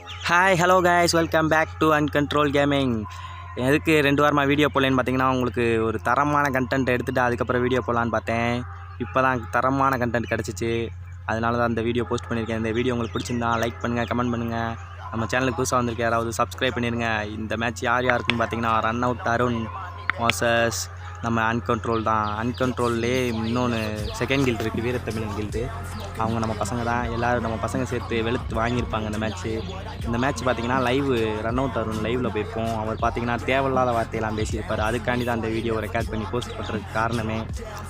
Hi hello guys, welcome back to uncontrol gaming. எதுக்கு 2 வாரமாக video போடலன்னு பார்த்தீங்கன்னா, உங்களுக்கு ஒரு தரமான கண்டென்ட் எடுத்துகிட்டு அதுக்கப்புறம் வீடியோ போடலான்னு பார்த்தேன். இப்போ தான் தரமான கண்டென்ட் கிடச்சிச்சு, அதனால தான் இந்த வீடியோ போஸ்ட் பண்ணியிருக்கேன். இந்த வீடியோ உங்களுக்கு பிடிச்சிருந்தா லைக் பண்ணுங்கள், கமெண்ட் பண்ணுங்கள். நம்ம சேனலுக்கு புதுசாக வந்திருக்க யாராவது சப்ஸ்கிரைப் பண்ணிடுங்க. இந்த மேட்ச் யார் யாருக்குன்னு பார்த்தீங்கன்னா, ரன் அவுட் அருண் வாசஸ் நம்ம அன்கண்ட்ரோல் தான். அன்கண்ட்ரோல்லே இன்னொன்று செகண்ட் கில்டு இருக்குது, வீரத்தமிழன் கில்டு. அவங்க நம்ம பசங்க தான், எல்லோரும் நம்ம பசங்க சேர்த்து வெளுத்து வாங்கியிருப்பாங்க இந்த மேட்ச்சு. இந்த மேட்ச் பார்த்திங்கன்னா லைவ் ரன் அவுட் அருண் லைவில் போயிருப்போம். அவர் பார்த்திங்கன்னா தேவையில்லாத வார்த்தையெல்லாம் பேசியிருப்பார். அதுக்காண்டி தான் அந்த வீடியோவை ரெக்கார்ட் பண்ணி போஸ்ட் பண்ணுறதுக்கு காரணமே.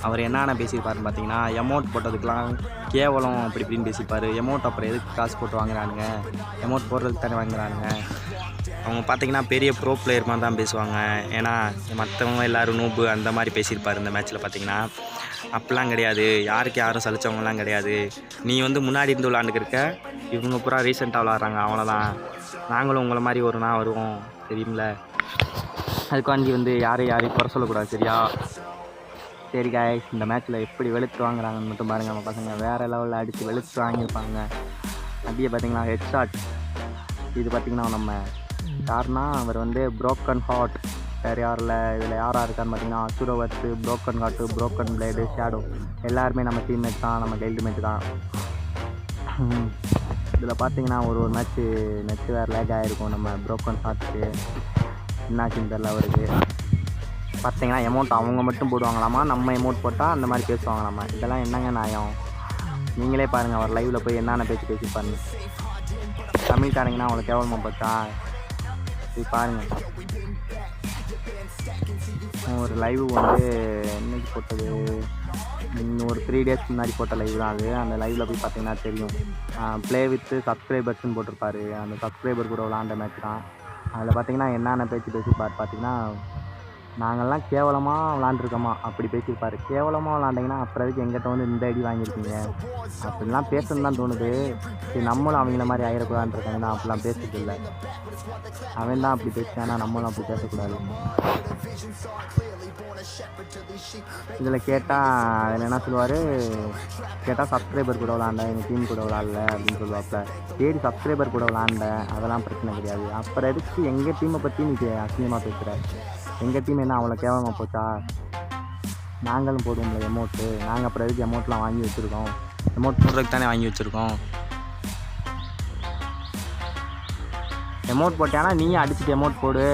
அவர் என்னென்ன பேசியிருப்பாருன்னு பார்த்தீங்கன்னா, எமௌண்ட் போட்டதுக்கெலாம் கேவலம் அப்படி இப்படின்னு பேசியிருப்பார். எமௌண்ட் அப்புறம் எதுக்கு காசு போட்டு வாங்குறானுங்க, எமௌண்ட் போடுறதுக்கு தானே வாங்குறானுங்க. அவங்க பார்த்திங்கன்னா பெரிய ப்ரோ பிளேயர் மாதிரி தான் பேசுவாங்க. ஏன்னா மற்றவங்க எல்லோரும் நூபு அந்த மாதிரி பேசியிருப்பார் இந்த மேட்ச்சில். பார்த்திங்கன்னா அப்படிலாம் கிடையாது, யாருக்கு யாரும் சலிச்சவங்கலாம் கிடையாது. நீ முன்னாடி இருந்து விளாண்டுக்கிருக்க, இவங்க பூரா ரீசெண்டாக விளாட்றாங்க, அவ்வளோதான். நாங்களும் உங்களை மாதிரி ஒரு நாள் வருவோம், தெரியுமில்ல. அதுக்காண்டி யாரையும் குறை சொல்லக்கூடாது, சரியா? சரி காய்ஸ், இந்த மேட்ச்சில் எப்படி வெளுத்து வாங்குறாங்கன்னு மட்டும் பாருங்கள். நம்ம பசங்க வேறு லெவலில் அடித்து வெளுத்து வாங்கியிருப்பாங்க. அப்படியே பார்த்திங்கன்னா ஹெட் ஷாட். இது பார்த்திங்கன்னா நம்ம யாருன்னா அவர் புரோக்கன் ஹார்ட். வேறு யாரில் இதில் யாராக இருக்கான்னு பார்த்தீங்கன்னா, அசுரவர்த்து, broken heart, broken blade, shadow எல்லாருமே நம்ம டீம்மேட் தான், நம்ம கைல்டுமேட் தான். இதில் பார்த்தீங்கன்னா ஒரு மேட்ச்சு நெட்டு வேறு லேக் ஆகிருக்கும் நம்ம புரோக்கன் ஹார்ட்டுக்கு. என்னாச்சுன்னு தெரில அவருக்கு. பார்த்தீங்கன்னா எமௌண்ட் அவங்க மட்டும் போடுவாங்களாமா, நம்ம எமௌண்ட் போட்டால் அந்த மாதிரி பேசுவாங்களாமா. இதெல்லாம் என்னங்க நியாயம்? நீங்களே பாருங்கள், அவர் லைவில் போய் என்னென்ன பேச்சு பேசிப்பாருங்க. தமிழ்காரங்கன்னா அவங்களை கேவலமாக பார்த்தா போய் பாருங்கள். ஒரு லைவ் என்னைக்கு போட்டது, ஒரு 3 டேஸ்க்கு முன்னாடி போட்ட லைவ் தான் அது. அந்த லைவில் போய் பார்த்தீங்கன்னா தெரியும். ப்ளே வித் சப்ஸ்கிரைபர்ஸ்ன்னு போட்டிருப்பாரு. அந்த சப்ஸ்கிரைபர் கூட விளாண்ட மேட்ச் தான். அதில் பார்த்தீங்கன்னா என்னென்ன பேச்சு பேசியிருப்பார் பார்த்தீங்கன்னா, நாங்கள்லாம் கேவலமாக விளாண்டுருக்கோமா அப்படி பேசியிருப்பார். கேவலமாக விளாண்டிங்கன்னா அப்புறம் அதுக்கு எங்கிட்ட இந்த அடி வாங்கியிருக்கீங்க அப்படிலாம் பேசணுன்னு தான் தோணுது. சரி, நம்மளும் அவங்கள மாதிரி ஆகிடக்கூடாதுன்றிருக்காங்க. நான் அப்படிலாம் பேசுறது இல்லை. அவன் தான் அப்படி பேசுவானா, நம்மளும் அப்படி பேசக்கூடாது. இதில் கேட்டால் அதில் என்ன சொல்லுவார், கேட்டால் சப்ஸ்கிரைபர் கூட விளாண்டேன், எங்கள் டீம் கூட விளாட்ல அப்படின்னு சொல்லுவாப்ப. சரி, சப்ஸ்கிரைபர் கூட விளாண்டேன், அதெல்லாம் பிரச்சனை கிடையாது. அப்புறம் எதுக்கு எங்கள் டீமை பற்றி நீ அசிங்கமாக பேசுகிற? எங்கள் டீம் என்ன அவ்வளோ கேவலமாக போச்சா? நாங்களும் போடுவோம்ல எமௌண்ட்டு. நாங்கள் அப்புறம் எதுக்கு எமௌண்ட்லாம் வாங்கி வச்சுருக்கோம்? எமௌண்ட் போடுறதுக்கு தானே வாங்கி வச்சுருக்கோம். எமௌண்ட் போட்டேன்னா நீயும் அடிச்சுட்டு எமௌண்ட் போடு,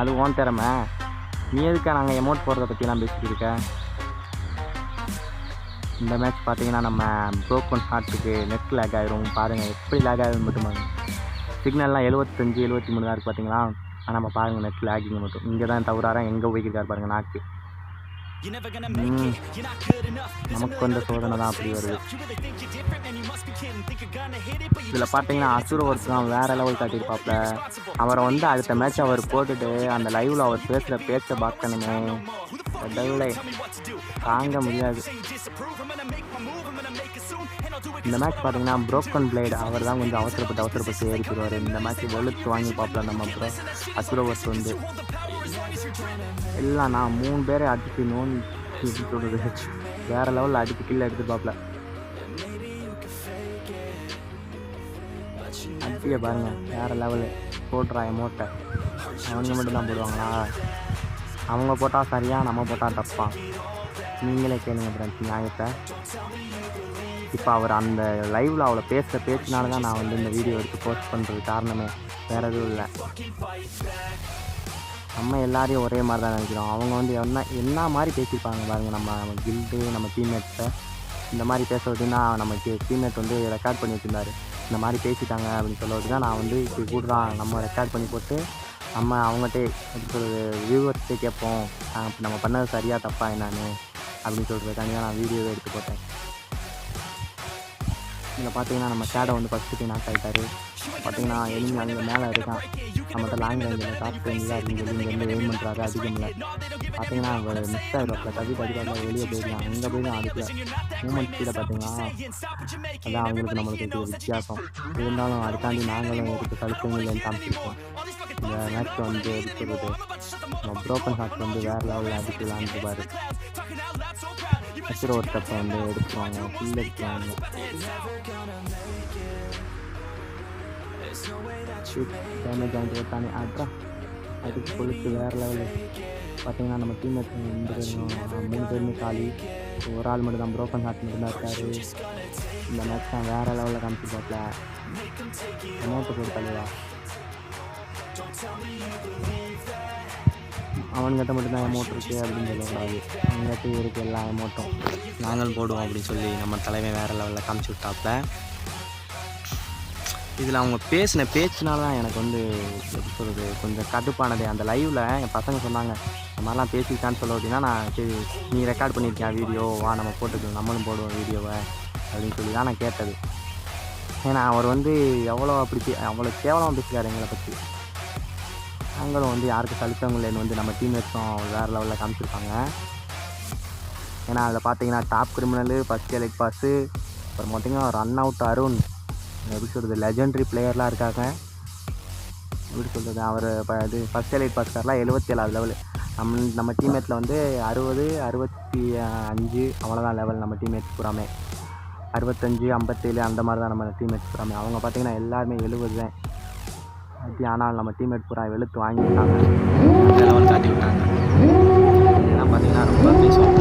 அது ஓன் திறமை. நீ எதுக்கா நாங்கள் எமௌண்ட் போடுறத பற்றிலாம் பேசிக்கிட்டு இருக்க? இந்த மேட்ச் பார்த்தீங்கன்னா நம்ம புரோக்கன் ஹார்ட்டுக்கு நெட் லேக் ஆகிரும். பாருங்கள் எப்படி லேக் ஆகிடும் மட்டும் பாருங்கள். சிக்னல்லாம் 75 73 தான் இருக்குது பார்த்தீங்களா? ஆனால் நம்ம பாருங்கள் நெட் லேக்கிங் மட்டும். இங்கே தான் தவறாரா எங்கே போய்க்கிருக்காரு பாருங்கள் நாக்கு. நமக்கு சோதனை தான் அப்படி வருது. இதில் பார்த்தீங்கன்னா அசுரவர்த்து தான் வேறு லெவல் காட்டியிருப்பாப்ல. அவரை அடுத்த மேட்ச் அவர் போட்டுட்டு அந்த லைவில் அவர் பேசுகிற பேச்சை பார்க்கணுமே, கடவுளே தாங்க முடியாது. இந்த மேட்ச் பார்த்தீங்கன்னா புரோக்கன் பிளேடு அவர் தான் கொஞ்சம் அவசரப்பட்டு ஏறிடுவார். இந்த மேட்ச் வெளுத்து வாங்கி பார்ப்பல நம்ம அப்புறம் அசுரவர்த்து எல்லாம் நான் 3 பேரை அடிச்சு எப்படி சொல்கிறது, வேறு லெவலில் அடிச்சு கீழே எடுத்து பார்ப்பல. அடியே பாருங்கள், வேறு லெவலு போட்டுறா எமௌண்ட்டை. அவனுங்க மட்டும்தான் போடுவாங்களா? அவங்க போட்டால் சரியாக, நம்ம போட்டால் தப்பா? நீங்களே கேளுங்க ஃப்ரெண்ட்ஸ் நியாயத்தை. இப்போ அவர் அந்த லைவில் அவளை பேசுகிற பேச்சினால தான் நான் இந்த வீடியோ எடுத்து போஸ்ட் பண்ணுறது காரணமே, வேறு எதுவும் இல்லை. நம்ம எல்லாரையும் ஒரே மாதிரி தான் நினைக்கிறோம். அவங்க என்ன மாதிரி பேசியிருப்பாங்க பாருங்கள். நம்ம கில்டு நம்ம டீம்மேட்ஸை இந்த மாதிரி பேச விட்டுனா, நமக்கு டீம்மேட் ரெக்கார்ட் பண்ணி வச்சுருந்தாரு. இந்த மாதிரி பேசிட்டாங்க அப்படின்னு சொல்ல விட்டு தான் நான் இப்படி கூட தான் நம்ம ரெக்கார்ட் பண்ணி போட்டு நம்ம அவங்ககிட்டே வியூவர்ஸ்ட்டே கேட்போம், நம்ம பண்ணது சரியாக தப்பா என்னான்னு அப்படின்னு சொல்கிறதுக்காண்டி தான் நான் வீடியோவை எடுத்து போட்டேன். இதில் பார்த்தீங்கன்னா நம்ம ஷேடோ ஃபஸ்ட்டு நாக் ஆகிட்டார். பார்த்தீங்கன்னா எலிமி அங்கே மேலே இருக்கான். நம்மகிட்ட லாங் ரேஞ்சில் டாப் ரேஞ்சில் அப்படின்னு சொல்லி இங்கேருந்து எய்ம் பண்ணுறாரு, அதிகமில்லை. பார்த்தீங்கன்னா அவர் மிஸ் ஆகிடுவாப்பில் கவிதாப்பில் வெளியே போயிருக்கான். அங்கே போய் தான் அடிக்கல. மூமெண்ட் ஸ்பீடை பார்த்தீங்கன்னா அதான் அவங்களுக்கு நம்மளுக்கு வித்தியாசம். இருந்தாலும் அதுக்காண்டி நாங்களும் எடுத்து கழுத்துங்கன்னு காமிச்சிருக்கோம். இந்த மேட்ச் எடுக்கிறது நம்ம புரோக்கன் ஹார்ட் வேறு லெவலில் அடித்து விளாண்டுருப்பார். அசுர ஒரு ஸ்டெப்பை எடுத்துருவாங்க, ஃபுல் எடுத்துருவாங்க. டேமேஜ் ஆகிட்டு ஓட்டானே ஆட்ரா அதுக்கு கொழுத்து வேறு லெவலில் பார்த்தீங்கன்னா நம்ம டீம்மேட் 3 பேருமே காலி, ஒரு ஆள் மட்டும் தான் ப்ரோக்கன் ஹார்ட் மட்டும்தான் இருக்காரு. இந்த மேட்ச் தான் வேறு லெவலில் காமிச்சிருக்காப்ல. அமௌண்ட்டு போட்டு தலைவா அவன்கிட்ட மட்டும்தான் அமௌண்ட் இருக்குது அப்படின்னு சொல்லக்கூடாது. அவங்ககிட்ட இருக்குது எல்லா அமௌண்ட்டும் நாங்களும் போடுவோம் அப்படின்னு சொல்லி நம்ம தலைவன் வேறு லெவலில் காமிச்சு விட்டாப்புல. இதில் அவங்க பேசின பேச்சுனால தான் எனக்கு வந்து எப்படி சொல்கிறது கொஞ்சம் கடுப்பானது. அந்த லைவில் என் பசங்க சொன்னாங்க இந்த மாதிரிலாம் பேசிக்கிட்டான்னு சொல்ல அப்படின்னா, நான் சரி நீ ரெக்கார்ட் பண்ணியிருக்கேன் வீடியோ, வா நம்ம போட்டுக்கலாம் நம்மளும் போடுவோம் வீடியோவை அப்படின்னு சொல்லி தான் நான் கேட்டது. ஏன்னா அவர் வந்து எவ்வளோ அவ்வளோ கேவலமாக பேசுகிறார் எங்களை பற்றி. நாங்களும் வந்து யாருக்கு சலித்தவங்களேன்னு வந்து நம்ம டீம்மேட்ஸும் வேறு லெவலில் காமிச்சிருப்பாங்க. ஏன்னா அதில் பார்த்தீங்கன்னா top criminal, first elite pass, அப்புறம் பார்த்தீங்கன்னா ரன் அவுட் அருண், எப்படி சொல்கிறது லெஜெண்ட்ரி பிளேயர்லாம் இருக்காங்க. எப்படி சொல்கிறது அவர் இது ஃபஸ்ட் எலைட் பாஸ்காரெலாம் 77 லெவலு. நம்ம டீம்மேட்டில் வந்து 60, 65 அவ்வளோதான் லெவல். நம்ம டீம்மேட்ஸ் பூராமே 65, 57 அந்த மாதிரி தான் நம்ம டீம்மேட்ஸ் பூராமே. அவங்க பார்த்திங்கன்னா எல்லாருமே 70 தான். அப்படி ஆனால் நம்ம டீம்மேட் பூரா வெளுத்து வாங்கிட்டாங்க, லெவல் காட்டி விட்டாங்க. இதெல்லாம் பார்த்திங்கன்னா ரொம்ப பேசுவாங்க.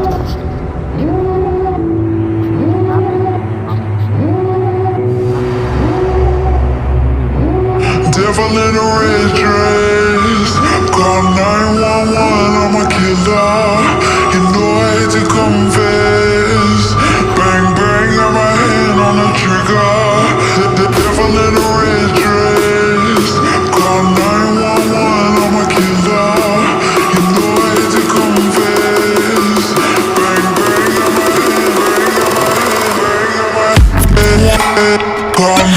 Devil in a red dress, call 911, I'm a killer. You know I hate to confess. Bang bang, got my hand on the trigger. The devil in a red dress, call 911, I'm a killer. You know I hate to confess. Bang bang, got my hand, call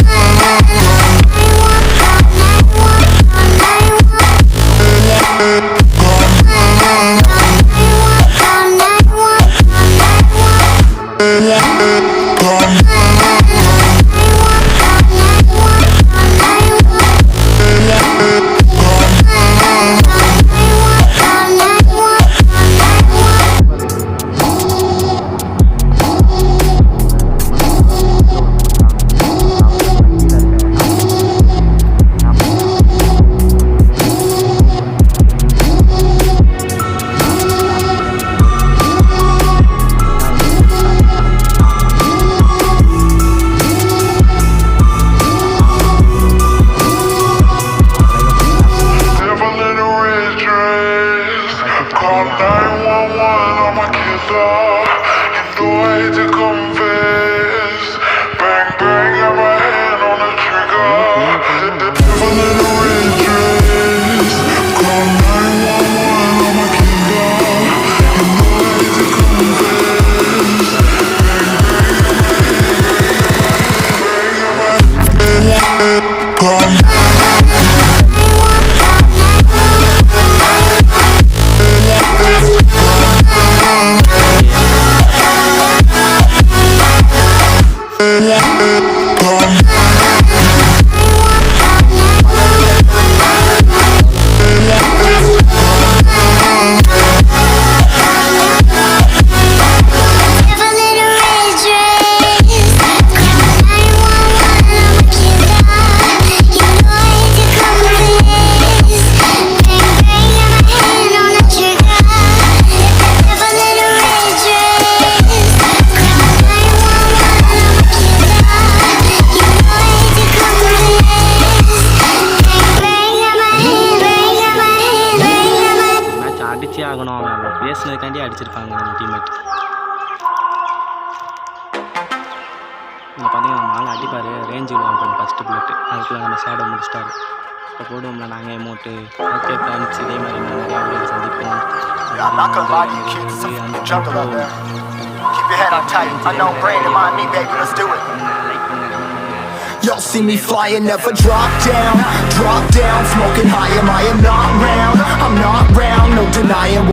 ஆகணும் அவங்க பேசுனதுக்காண்டி அடிச்சிருப்பாங்க நம்ம teammate. இங்கே பார்த்தீங்கன்னா நம்ம ஆள் அடிப்பார், range விடுவாங்க first bullet, அதுக்குள்ளே நம்ம ஷேடோ முடிச்சிட்டாரு. இப்போ போடுவோம்ல நாங்கள் எமௌண்ட்டு. ஓகே ஃப்ரெண்ட்ஸ், இதே மாதிரி நிறையா வீடியோ சந்திப்போம். Y'all see me flying, never drop down, smoking high, am I am not round, I'm not round, no denying